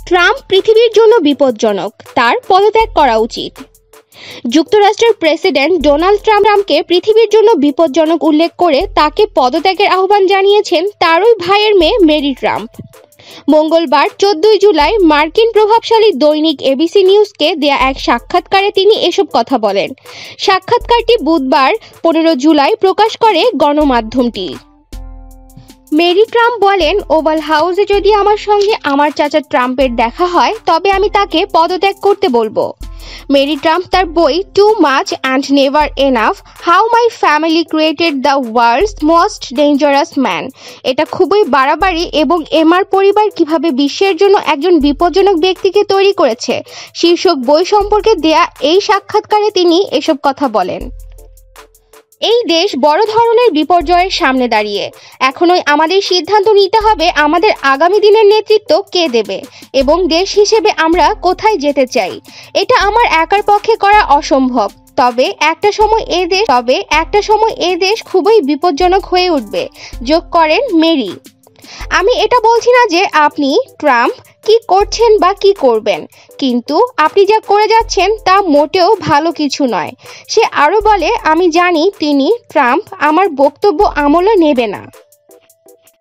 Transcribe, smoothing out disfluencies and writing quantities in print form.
Trump পৃথিবীর জন্য বিপজ্জনক, তার পদত্যাগ করা উচিত। যুক্তরাষ্ট্রের প্রেসিডেন্ট ডোনাল্ড ট্রাম্পকে পৃথিবীর জন্য বিপজ্জনক উল্লেখ করে তাকে পদত্যাগের আহ্বান জানিয়েছেন তারই ভাইয়ের মেয়ে মেরি ট্রাম্প। মঙ্গলবার 14 জুলাই মার্কিন প্রভাবশালী দৈনিক এবিসি নিউজকে দেয়া এক সাক্ষাৎকারে তিনি এসব কথা বলেন। সাক্ষাৎকারটি বুধবার 15 জুলাই প্রকাশ করে গণমাধ্যমটি। মেরি ট্রাম্প বলেন, ওভাল হাউসে যদি আমার সঙ্গে আমার চাচা ট্রাম্পের দেখা হয় তবে আমি তাকে পদত্যাগ করতে বলবো। মেরি ট্রাম্প তার বই too much and never enough, how my family created the world's most dangerous man, এটা খুবই বাড়াবাড়ি এবং এমার পরিবার কিভাবে বিশ্বের জন্য একজন বিপজ্জনক ব্যক্তিকে তৈরি করেছে শীর্ষক বই সম্পর্কে দেয়া এই সাক্ষাৎকারে তিনি এসব কথা বলেন। এই দেশ বড় ধরনের বিপর্যয়ের সামনে দাঁড়িয়ে। এখনই আমাদের সিদ্ধান্ত নিতে হবে আমাদের আগামী দিনের নেতৃত্ব কে দেবে এবং দেশ হিসেবে আমরা কোথায় যেতে চাই। এটা আমার একার পক্ষে করা অসম্ভব। তবে একটা সময় এ দেশ খুবই বিপজ্জনক হয়ে উঠবে, যোগ করেন মেরি। আমি এটা বলছি না যে আপনি ট্রাম্প কি করছেন বা কি করবেন, কিন্তু আপনি যা করে যাচ্ছেন তা মোটেও ভালো কিছু নয়। সে আরও বলে, আমি জানি ট্রাম্প আমার বক্তব্য আমলে নেবে না।